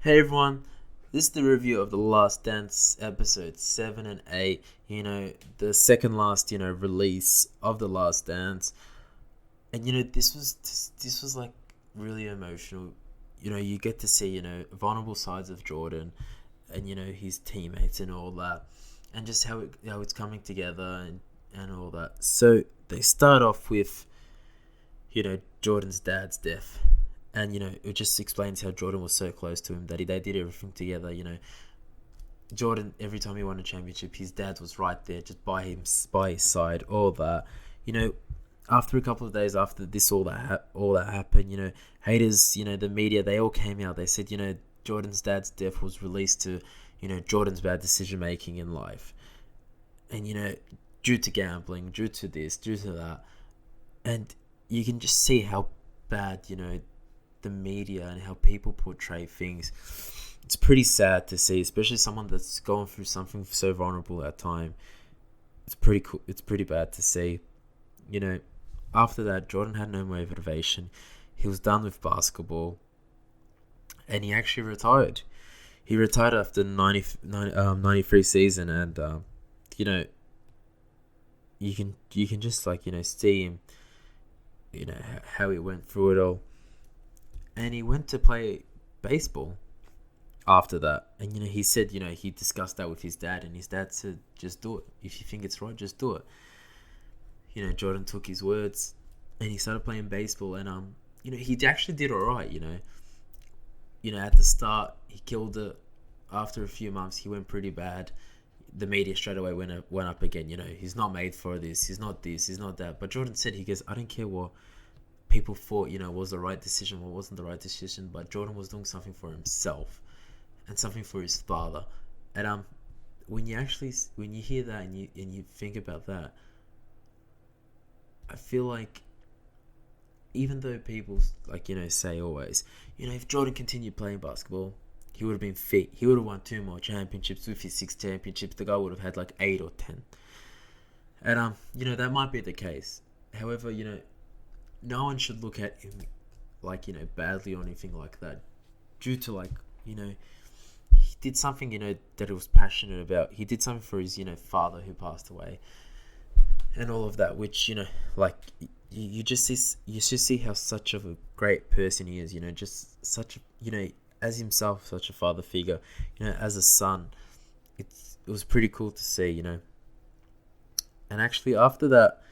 Hey everyone, this is the review of The Last Dance episodes 7 and 8. The second last, release of The Last Dance. And this was like really emotional. You get to see, vulnerable sides of Jordan and his teammates and all that. And just how it's coming together and all that. So they start off with, Jordan's dad's death. And it just explains how Jordan was so close to him that they did everything together. Jordan, every time he won a championship, his dad was right there, just by his side. All that, you know. After a couple of days after this, all that happened. Haters, the media, they all came out. They said, Jordan's dad's death was released to, Jordan's bad decision making in life, and due to gambling, due to this, due to that, and you can just see how bad, the media and how people portray things. It's pretty sad to see, especially someone that's going through something so vulnerable at time. It's pretty cool. It's pretty bad to see. You know, After that, Jordan had no motivation. He was done with basketball, and he actually retired. He retired after 93 season, and you know, you can just see him. How he went through it all, and he went to play baseball after that. And he said, he discussed that with his dad, and his dad said, just do it. If you think it's right, just do it. Jordan took his words, and he started playing baseball, and he actually did all right. At the start he killed it. After a few months he went pretty bad. The media straight away went up again. He's not made for this, he's not this, he's not that. But Jordan said, he goes, I don't care what people thought was the right decision, what wasn't the right decision, but Jordan was doing something for himself and something for his father. And when you hear that, and you think about that, I feel like, even though people say always, if Jordan continued playing basketball, he would have been fit. He would have won 2 more championships. With his 6 championships, the guy would have had like 8 or 10. And that might be the case. However, no one should look at him badly or anything like that, due to he did something that he was passionate about. He did something for his father who passed away, and all of that, which you just see how such of a great person he is. Just such as himself, such a father figure. As a son, it was pretty cool to see. And actually, after that,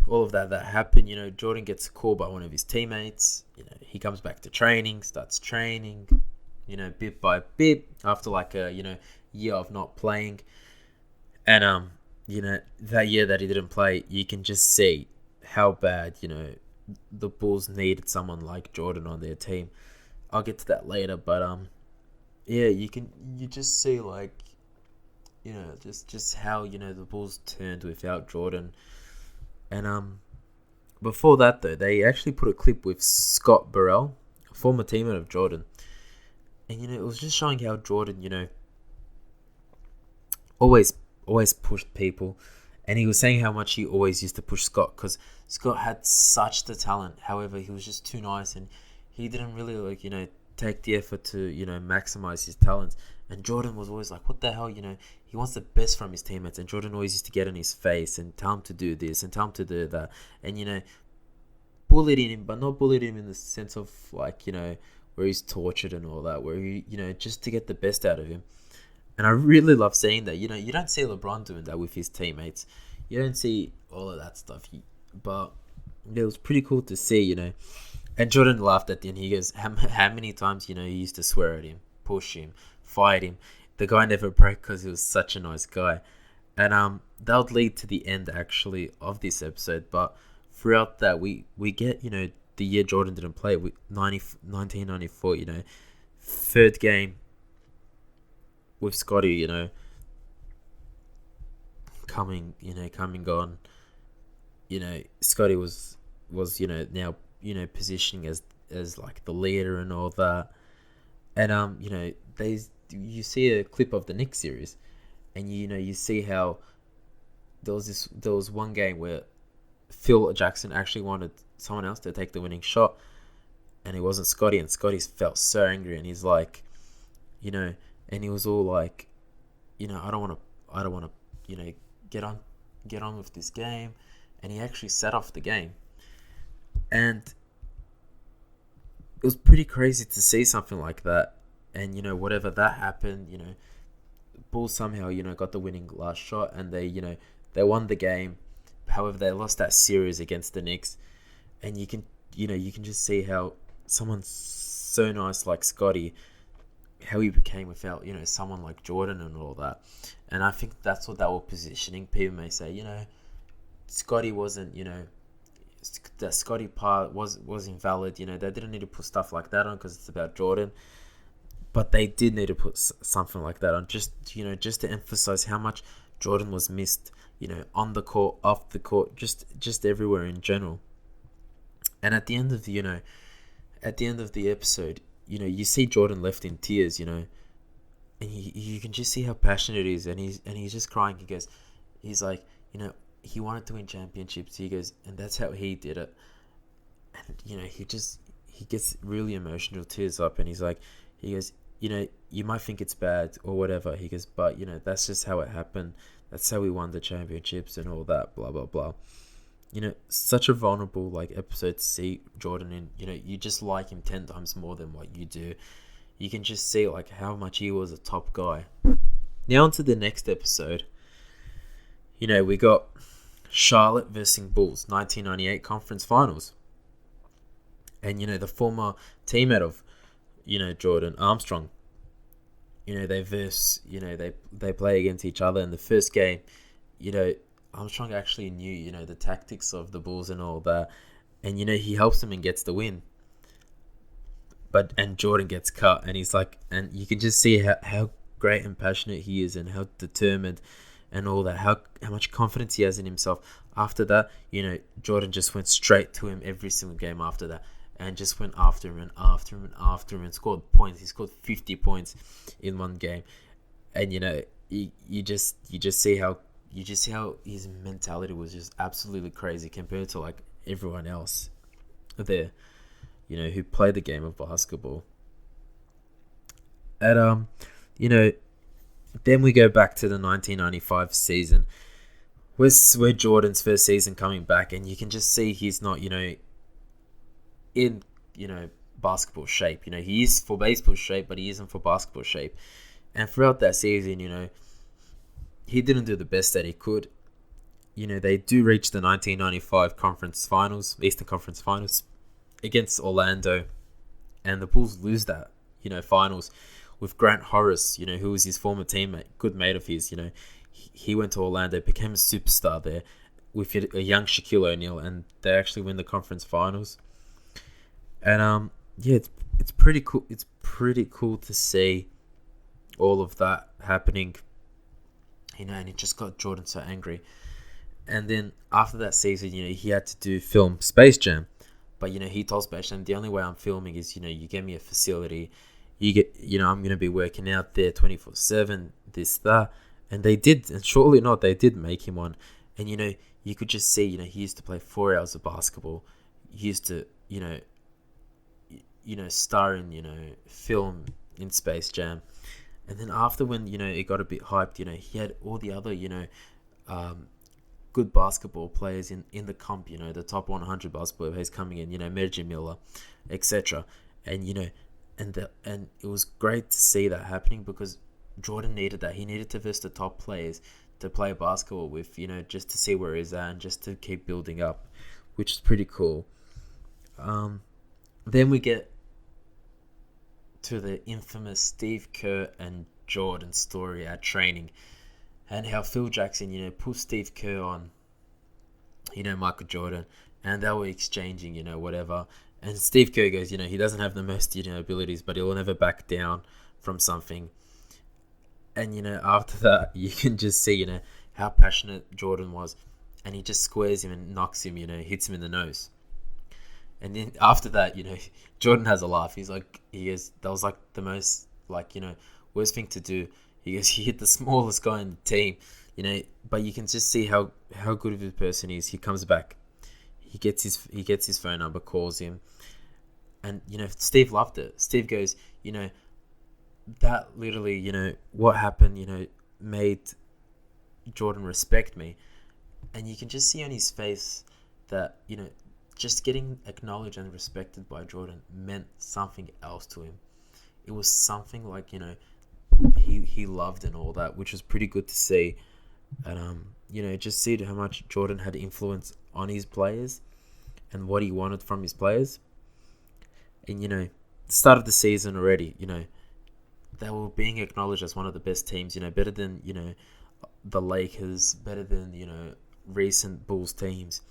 all of that happened, Jordan gets a call by one of his teammates. He comes back to training, starts training, bit by bit, after a year of not playing. And that year that he didn't play, you can just see how bad the Bulls needed someone like Jordan on their team. I'll get to that later, but yeah, you just see just how the Bulls turned without Jordan. And before that, though, they actually put a clip with Scott Burrell, a former teammate of Jordan, and it was just showing how Jordan always pushed people. And he was saying how much he always used to push Scott, because Scott had such the talent. However, he was just too nice, and he didn't really take the effort to maximize his talents. And Jordan was always like, what the hell, he wants the best from his teammates. And Jordan always used to get in his face and tell him to do this and tell him to do that, and bullied him, but not bullied him in the sense of where he's tortured and all that, where he just to get the best out of him. And I really love seeing that. You don't see LeBron doing that with his teammates. You don't see all of that stuff. But it was pretty cool to see, And Jordan laughed at the end. He goes, how many times, he used to swear at him, push him, fight him. The guy never broke because he was such a nice guy. And that would lead to the end, actually, of this episode. But throughout that, we get, the year Jordan didn't play, 1994, third game with Scotty, coming on. Scotty was now positioning as like the leader and all that. And you see a clip of the Knicks series, and you see how there was one game where Phil Jackson actually wanted someone else to take the winning shot, and it wasn't Scotty, and Scotty felt so angry, and he's like, you know, and he was all like, you know, I don't want to, you know, get on with this game, and he actually set off the game, and it was pretty crazy to see something like that, and you know, whatever that happened, you know, Bulls somehow, you know, got the winning last shot, and they, you know, they won the game. However, they lost that series against the Knicks, and you can just see how someone so nice like Scotty, how he became without, you know, someone like Jordan and all that. And I think that's what they were positioning. People may say, you know, Scotty wasn't, you know, that Scotty part was invalid. You know, they didn't need to put stuff like that on because it's about Jordan. But they did need to put something like that on, just, you know, just to emphasize how much Jordan was missed, you know, on the court, off the court, just everywhere in general. And at the end of the episode, you know, you see Jordan left in tears, you know, and you can just see how passionate he is, and he's just crying. He's like, you know, he wanted to win championships. He goes, and that's how he did it. And you know, he gets really emotional, tears up, and he goes, you know, you might think it's bad or whatever. He goes, but you know, that's just how it happened. That's how we won the championships and all that, blah blah blah. You know, such a vulnerable like episode to see Jordan in. You know, you just like him 10 times more than what you do. You can just see like how much he was a top guy. Now on to the next episode. You know, we got Charlotte versus Bulls, 1998 conference finals. And you know, the former teammate of, you know, Jordan, Armstrong, you know, they play against each other in the first game. You know, Armstrong actually knew, you know, the tactics of the Bulls and all that, and you know, he helps them and gets the win. And Jordan gets cut, and he's like, and you can just see how great and passionate he is, and how determined and all that, how much confidence he has in himself. After that, you know, Jordan just went straight to him every single game after that, and just went after him and after him and after him, and scored points. He scored 50 points in one game, and you know, you just see how his mentality was just absolutely crazy compared to like everyone else there, you know, who played the game of basketball. And you know, then we go back to the 1995 season. We're Jordan's first season coming back, and you can just see he's not, you know, in, you know, basketball shape. You know, he is for baseball shape, but he isn't for basketball shape. And throughout that season, you know, he didn't do the best that he could. You know, they do reach the 1995 conference finals, Eastern Conference Finals, against Orlando, and the Bulls lose that, you know, finals with Grant Horace, you know, who was his former teammate, good mate of his. You know, he went to Orlando, became a superstar there with a young Shaquille O'Neal, and they actually win the conference finals. And yeah, it's pretty cool. It's pretty cool to see all of that happening. You know, and it just got Jordan so angry. And then after that season, you know, he had to film Space Jam. But, you know, he told Space Jam, the only way I'm filming is, you know, you get me a facility. I'm going to be working out there 24/7, this, that. And they did. And surely enough, they did make him one. And, you know, you could just see, you know, he used to play 4 hours of basketball. He used to, you know, star in, you know, film in Space Jam. And then after, when, you know, it got a bit hyped, you know, he had all the other, you know, good basketball players in the comp, you know, the top 100 basketball players coming in, you know, Reggie Miller, etc. And, you know, and it was great to see that happening, because Jordan needed that. He needed to verse the top players to play basketball with, you know, just to see where he's at and just to keep building up, which is pretty cool. Then we get to the infamous Steve Kerr and Jordan story at training, and how Phil Jackson, you know, put Steve Kerr on, you know, Michael Jordan, and they were exchanging, you know, whatever. And Steve Kerr goes, you know, he doesn't have the most, you know, abilities, but he'll never back down from something. And, you know, after that, you can just see, you know, how passionate Jordan was, and he just squares him and knocks him, you know, hits him in the nose. And then after that, you know, Jordan has a laugh. He's like, that was like the most, like, you know, worst thing to do. He goes, he hit the smallest guy in the team, you know, but you can just see how good of a person he is. He comes back, he gets his phone number, calls him, And, Steve loved it. Steve goes, that literally, what happened, made Jordan respect me. And you can just see on his face that, just getting acknowledged and respected by Jordan meant something else to him. It was something like, he loved and all that, which was pretty good to see. And, just see how much Jordan had influence on his players and what he wanted from his players. And, start of the season already, they were being acknowledged as one of the best teams, better than, the Lakers, better than, recent Bulls teams.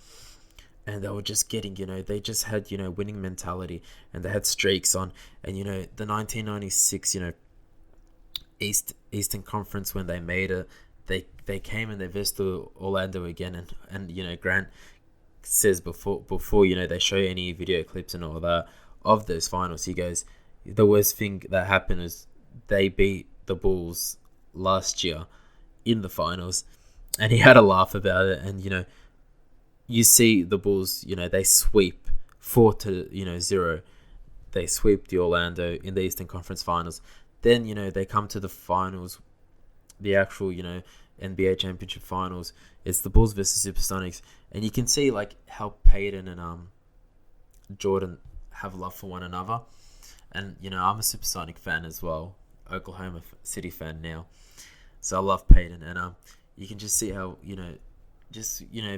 And they were just getting, they just had, winning mentality, and they had streaks on. And, the 1996, Eastern Conference, when they made it, they came and they visited Orlando again. And Grant says before, they show any video clips and all that of those finals, he goes, the worst thing that happened is they beat the Bulls last year in the finals. And he had a laugh about it. And, you see the Bulls, they sweep 4-0. They sweep the Orlando in the Eastern Conference Finals. Then, they come to the finals, the actual, NBA Championship Finals. It's the Bulls versus Supersonics. And you can see, like, how Peyton and Jordan have love for one another. And, I'm a Supersonic fan as well. Oklahoma City fan now. So I love Peyton. And you can just see how,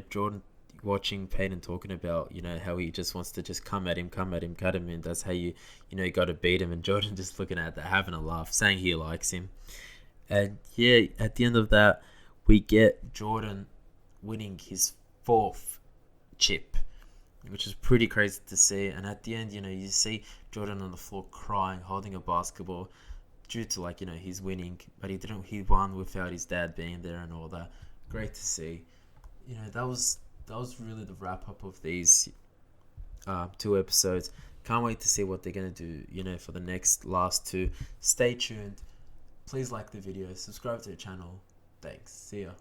Jordan watching Peyton talking about, how he just wants to just come at him, cut him, and that's how you got to beat him. And Jordan just looking at that, having a laugh, saying he likes him. And yeah, at the end of that, we get Jordan winning his 4th chip, which is pretty crazy to see. And at the end, you see Jordan on the floor crying, holding a basketball due to, like, he's winning, but he won without his dad being there and all that. Great to see. That was really the wrap up of these 2 episodes. Can't wait to see what they're going to do, for the last 2. Stay tuned. Please like the video, subscribe to the channel. Thanks. See ya.